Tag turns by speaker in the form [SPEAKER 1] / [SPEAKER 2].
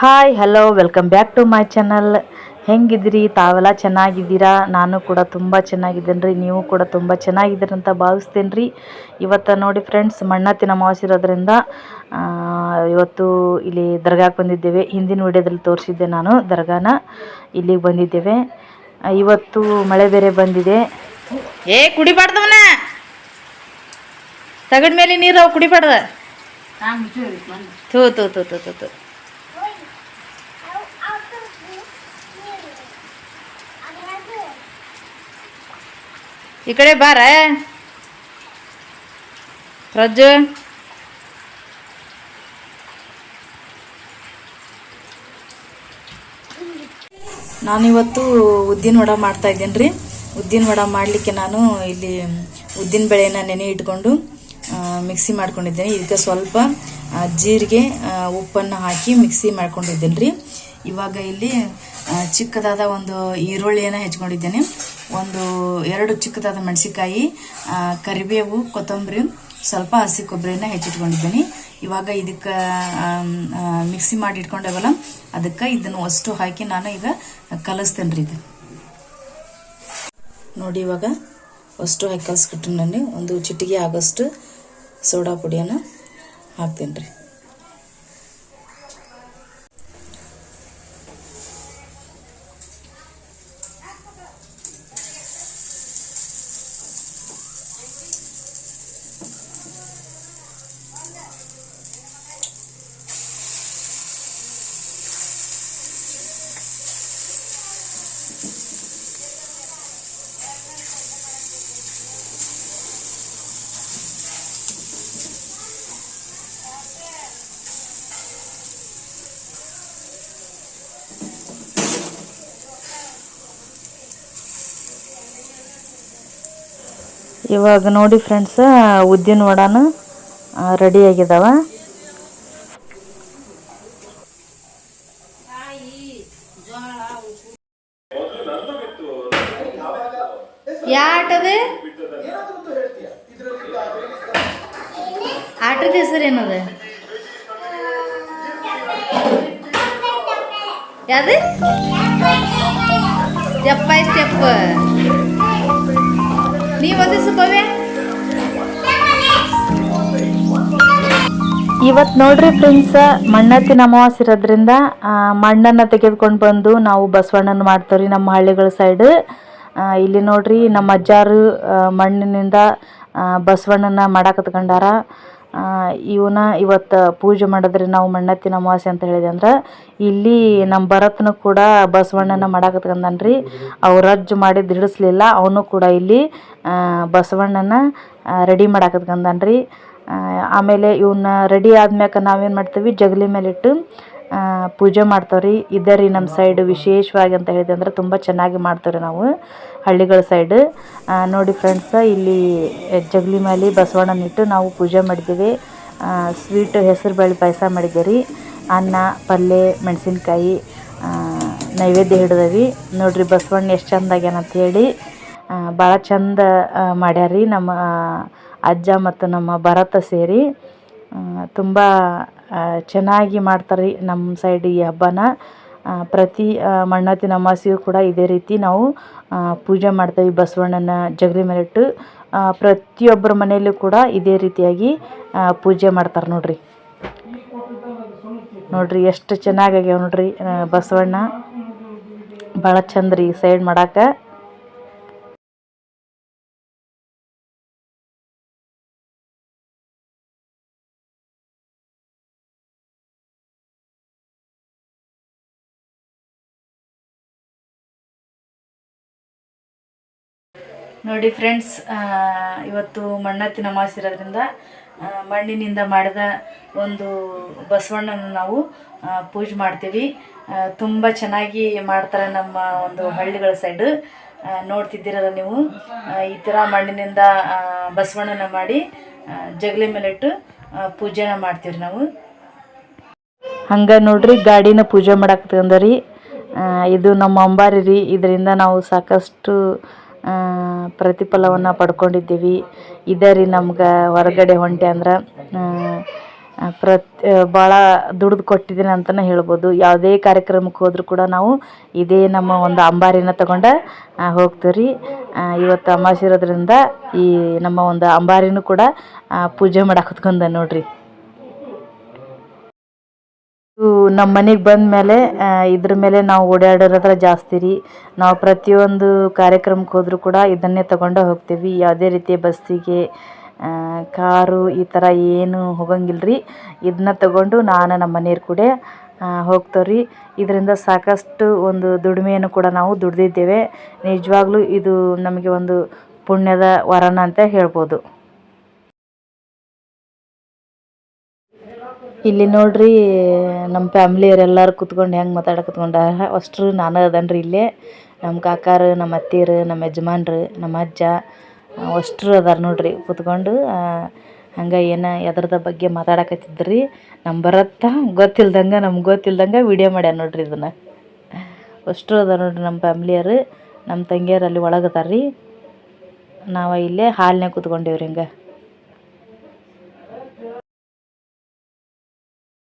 [SPEAKER 1] Hi hello welcome back to my channel. ಹೆಂಗಿದ್ದೀರಿ? ತಾವೆಲ್ಲ ಚೆನ್ನಾಗಿದ್ದೀರಾ? ನಾನು ಕೂಡ ತುಂಬ ಚೆನ್ನಾಗಿದ್ದೇನೆ ರೀ. ನೀವು ಕೂಡ ತುಂಬ ಚೆನ್ನಾಗಿದ್ದೀರಿ ಅಂತ ಭಾವಿಸ್ತೇನೆ ರೀ. ಇವತ್ತು ನೋಡಿ ಫ್ರೆಂಡ್ಸ್, ಮಣ್ಣತ್ತಿನ ಅಮಾವಾಸ್ಯೆ ಇರೋದ್ರಿಂದ ಇವತ್ತು ಇಲ್ಲಿ ದರ್ಗಾಕ್ಕೆ ಬಂದಿದ್ದೇವೆ. ಹಿಂದಿನ ವಿಡಿಯೋದಲ್ಲಿ ತೋರಿಸಿದ್ದೆ ನಾನು ದರ್ಗಾನ. ಇಲ್ಲಿಗೆ ಬಂದಿದ್ದೇವೆ. ಇವತ್ತು ಮಳೆ ಬೇರೆ ಬಂದಿದೆ. ಕುಡಿಬಾರ್ದವನ ತಗಡ್ ಮೇಲೆ ನೀರು ಕುಡಿಬಾರ್ದ. ತೂ ತೂ ತೂ ತೂ ತೂ ಈ ಕಡೆ ಬಾರ ಪ್ರಜ್ಜು. ನಾನಿವತ್ತು ಉದ್ದಿನ ವಡ ಮಾಡ್ತಾ ಇದ್ದೇನೆ ರೀ. ಉದ್ದಿನ ವಡ ಮಾಡಲಿಕ್ಕೆ ನಾನು ಇಲ್ಲಿ ಉದ್ದಿನ ಬೇಳೆನ ನೆನೆ ಇಟ್ಕೊಂಡು ಮಿಕ್ಸಿ ಮಾಡ್ಕೊಂಡಿದ್ದೇನೆ. ಇದಕ್ಕೆ ಸ್ವಲ್ಪ ಜೀರಿಗೆ ಉಪ್ಪನ್ನು ಹಾಕಿ ಮಿಕ್ಸಿ ಮಾಡ್ಕೊಂಡಿದ್ದೇನೆ ರೀ. ಇವಾಗ ಇಲ್ಲಿ ಚಿಕ್ಕದಾದ ಒಂದು ಈರುಳ್ಳಿಯನ್ನು ಹೆಚ್ಕೊಂಡಿದ್ದೇನೆ. ಎರಡು ಚಿಕ್ಕದಾದ ಮೆಣಸಿಕಾಯಿ, ಕರಿಬೇವು, ಕೊತ್ತಂಬರಿ, ಸ್ವಲ್ಪ ಹಸಿ ಕೊಬ್ಬರಿನ ಹೆಚ್ಚಿಟ್ಕೊಂಡಿದ್ದೀನಿ. ಇವಾಗ ಇದಕ್ಕೆ ಮಿಕ್ಸಿ ಮಾಡಿ ಇಟ್ಕೊಂಡೇವಲ್ಲ, ಅದಕ್ಕೆ ಇದನ್ನು ಅಷ್ಟು ಹಾಕಿ ನಾನು ಈಗ ಕಲಿಸ್ತೇನೆ ರೀ. ಇದು ನೋಡಿ, ಇವಾಗ ಅಷ್ಟು ಹಾಕಿ ಕಲಿಸ್ಬಿಟ್ಟು ನಾನು ಒಂದು ಚಿಟಿಗೆ ಆಗೋಷ್ಟು ಸೋಡಾ ಪುಡಿಯನ್ನು ಹಾಕ್ತೇನೆ ರೀ. ಇವಾಗ ನೋಡಿ ಫ್ರೆಂಡ್ಸ್, ಉದ್ದಿನ ವಡಾನು ರೆಡಿ ಆಗಿದಾವ. ಯಾಟದೆ ಆಟದ ಹೆಸರು ಏನದ? ಯಾವ್ದು? Step by step. ಇವತ್ತು ನೋಡ್ರಿ ಫ್ರೆಂಡ್ಸ್, ಮಣ್ಣತ್ತಿನ ಅಮಾವಾಸ್ಯೆ ಇರೋದ್ರಿಂದ ಮಣ್ಣನ್ನು ತೆಗೆದುಕೊಂಡು ಬಂದು ನಾವು ಬಸವಣ್ಣನ ಮಾಡ್ತೀವ್ರಿ ನಮ್ಮ ಹಳ್ಳಿಗಳ ಸೈಡ್. ಇಲ್ಲಿ ನೋಡ್ರಿ, ನಮ್ಮ ಅಜ್ಜಾರು ಮಣ್ಣಿನಿಂದ ಬಸವಣ್ಣನ ಮಾಡಾಕತ್ಕೊಂಡಾರ. ಇವನ್ನ ಇವತ್ತು ಪೂಜೆ ಮಾಡಿದ್ರಿ ನಾವು ಮಣ್ಣತ್ತಿನ ಅಮಾವಾಸ್ಯೆ ಅಂತ ಹೇಳಿದೆ. ಅಂದ್ರೆ ಇಲ್ಲಿ ನಮ್ಮ ಭರತ್ನು ಕೂಡ ಬಸವಣ್ಣನ ಮಾಡಾಕತ್ಕೊಂಡನ್ರಿ. ಅವ್ರು ಅಜ್ಜು ಮಾಡಿದ್ದು ಹಿಡಿಸ್ಲಿಲ್ಲ, ಅವನು ಕೂಡ ಇಲ್ಲಿ ಬಸವಣ್ಣನ ರೆಡಿ ಮಾಡಾಕತ್ಕೊಂಡನ್ರಿ. ಆಮೇಲೆ ಇವನ್ನ ರೆಡಿ ಆದ್ಮ್ಯಾಕ ನಾವೇನು ಮಾಡ್ತೀವಿ, ಜಗಲಿ ಮೇಲಿಟ್ಟು ಪೂಜೆ ಮಾಡ್ತಾವ್ರಿ. ಇದೇ ರೀ ನಮ್ಮ ಸೈಡ್ ವಿಶೇಷವಾಗಿ ಅಂತ ಹೇಳಿದೆ. ಅಂದ್ರೆ ತುಂಬ ಚೆನ್ನಾಗಿ ಮಾಡ್ತೀವ್ರಿ ನಾವು ಹಳ್ಳಿಗಳ ಸೈಡ್. ನೋಡಿ ಫ್ರೆಂಡ್ಸ್, ಇಲ್ಲಿ ಜಗಲಿ ಮೇಲೆ ಬಸವಣ್ಣನಿಟ್ಟು ನಾವು ಪೂಜೆ ಮಾಡಿದ್ದೀವಿ. ಸ್ವೀಟ್ ಹೆಸರು ಬೇಳೆ ಪಾಯಸ ಮಾಡಿದ್ದೀವಿ. ಅನ್ನ, ಪಲ್ಯ, ಮೆಣಸಿನ್ಕಾಯಿ ನೈವೇದ್ಯ ಹಿಡ್ದವಿ. ನೋಡ್ರಿ ಬಸವಣ್ಣ ಎಷ್ಟು ಚಂದಾಗ್ಯಾನಂತ ಹೇಳಿ ಭಾಳ ಚಂದ ಮಾಡ್ಯಾರಿ ನಮ್ಮ ಅಜ್ಜ ಮತ್ತು ನಮ್ಮ ಭರತ ಸೇರಿ. ತುಂಬ ಚೆನ್ನಾಗಿ ಮಾಡ್ತಾರೆ ನಮ್ಮ ಸೈಡ್ ಈ ಹಬ್ಬನ. ಪ್ರತಿ ಮಣ್ಣತ್ತಿನ ಅಮಾವಾಸ್ಯೆಯೂ ಕೂಡ ಇದೇ ರೀತಿ ನಾವು ಪೂಜೆ ಮಾಡ್ತೇವೆ. ಬಸವಣ್ಣನ ಜಗಲಿ ಮೇಲಿಟ್ಟು ಪ್ರತಿಯೊಬ್ಬರ ಮನೆಯಲ್ಲೂ ಕೂಡ ಇದೇ ರೀತಿಯಾಗಿ ಪೂಜೆ ಮಾಡ್ತಾರೆ. ನೋಡ್ರಿ ಎಷ್ಟು ಚೆನ್ನಾಗಾಗ್ಯಾವ ನೋಡ್ರಿ ಬಸವಣ್ಣ. ಭಾಳ ಚಂದ ರೀ ಈ ಸೈಡ್ ಮಾಡಾಕ. ನೋಡಿ ಫ್ರೆಂಡ್ಸ್, ಇವತ್ತು ಮಣ್ಣತ್ತಿನ ಅಮಾವಾಸ್ಯೆ ಇರೋದ್ರಿಂದ ಮಣ್ಣಿನಿಂದ ಮಾಡಿದ ಒಂದು ಬಸವಣ್ಣನ ನಾವು ಪೂಜೆ ಮಾಡ್ತೀವಿ. ತುಂಬ ಚೆನ್ನಾಗಿ ಮಾಡ್ತಾರೆ ನಮ್ಮ ಒಂದು ಹಳ್ಳಿಗಳ ಸೈಡು. ನೋಡ್ತಿದ್ದೀರಲ್ಲ ನೀವು, ಈ ಥರ ಮಣ್ಣಿನಿಂದ ಬಸವಣ್ಣನ ಮಾಡಿ ಜಗಲಿ ಮೇಲಿಟ್ಟು ಪೂಜೆನ ಮಾಡ್ತೀವಿ ನಾವು. ಹಂಗೆ ನೋಡ್ರಿ, ಗಾಡಿನ ಪೂಜೆ ಮಾಡಾಕತ್ಕೊಂಡರಿ. ಇದು ನಮ್ಮ ಅಂಬಾರಿ ರೀ. ಇದರಿಂದ ನಾವು ಸಾಕಷ್ಟು ಪ್ರತಿಫಲವನ್ನು ಪಡ್ಕೊಂಡಿದ್ದೀವಿ. ಇದೇ ರೀ ನಮ್ಗೆ ಹೊರಗಡೆ ಹೊಂಟೆ ಅಂದ್ರೆ ಭಾಳ ದುಡ್ದು ಕೊಟ್ಟಿದ್ದೀನಿ ಅಂತಲೇ ಹೇಳ್ಬೋದು. ಯಾವುದೇ ಕಾರ್ಯಕ್ರಮಕ್ಕೆ ಹೋದರೂ ಕೂಡ ನಾವು ಇದೇ ನಮ್ಮ ಒಂದು ಅಂಬಾರಿನ ತಗೊಂಡು ಹೋಗ್ತೀವಿ ರೀ. ಇವತ್ತು ಅಮಾವಾಸ್ಯೆ ಇರೋದ್ರಿಂದ ಈ ನಮ್ಮ ಒಂದು ಅಂಬಾರಿನೂ ಕೂಡ ಪೂಜೆ ಮಾಡಕ್ಕೆ ಹೊತ್ಕೊಂಡ ನೋಡ್ರಿ. ನಮ್ಮ ಮನೆಗೆ ಬಂದ ಮೇಲೆ ಇದ್ರ ಮೇಲೆ ನಾವು ಓಡಾಡೋದ್ರ ಜಾಸ್ತಿ ರೀ. ನಾವು ಪ್ರತಿಯೊಂದು ಕಾರ್ಯಕ್ರಮಕ್ಕೆ ಹೋದರೂ ಕೂಡ ಇದನ್ನೇ ತಗೊಂಡು ಹೋಗ್ತೀವಿ. ಯಾವುದೇ ರೀತಿಯ ಬಸ್ಸಿಗೆ ಕಾರು ಈ ಥರ ಏನು ಹೋಗಂಗಿಲ್ಲ ರೀ. ಇದನ್ನ ತಗೊಂಡು ನಾನು ನಮ್ಮ ಮನೆಯವ್ರು ಕೂಡ ಹೋಗ್ತೇವೆ ರೀ. ಇದರಿಂದ ಸಾಕಷ್ಟು ಒಂದು ದುಡಿಮೆಯನ್ನು ಕೂಡ ನಾವು ದುಡ್ದಿದ್ದೇವೆ. ನಿಜವಾಗ್ಲೂ ಇದು ನಮಗೆ ಒಂದು ಪುಣ್ಯದ ವರನ ಅಂತ ಹೇಳ್ಬೋದು. ಇಲ್ಲಿ ನೋಡ್ರಿ ನಮ್ಮ ಫ್ಯಾಮ್ಲಿಯವರೆಲ್ಲರೂ ಕೂತ್ಕೊಂಡು ಹೆಂಗೆ ಮಾತಾಡಕತ್ಕೊಂಡಾರ. ಅಷ್ಟರು ನಾನು ಅದನ್ರಿ ಇಲ್ಲೇ. ನಮ್ಮ ಕಾಕಾರು, ನಮ್ಮ ಅತ್ತೆಯರು, ನಮ್ಮ ಯಜಮಾನ್ರು, ನಮ್ಮ ಅಜ್ಜ ಅಷ್ಟರು ಅದಾರ ನೋಡ್ರಿ ಕೂತ್ಕೊಂಡು. ಹಂಗೆ ಏನೋ ಎದ್ರದ ಬಗ್ಗೆ ಮಾತಾಡಕತ್ತಿದ್ರಿ. ನಮ್ಮ ಬರತ್ತಾ ನಮ್ಗೆ ಗೊತ್ತಿಲ್ದಂಗೆ ವಿಡಿಯೋ ಮಾಡ್ಯಾರ ನೋಡ್ರಿ ಇದನ್ನು. ಅಷ್ಟರು ಅದಾರ ನೋಡ್ರಿ ನಮ್ಮ ಫ್ಯಾಮ್ಲಿಯರು. ನಮ್ಮ ತಂಗಿಯರು ಅಲ್ಲಿ ಒಳಗದಾರ ರೀ. ನಾವು ಇಲ್ಲೇ ಹಾಲ್ನಾಗ ಕೂತ್ಕೊಂಡೇವ್ರಿ ಹಿಂಗೆ.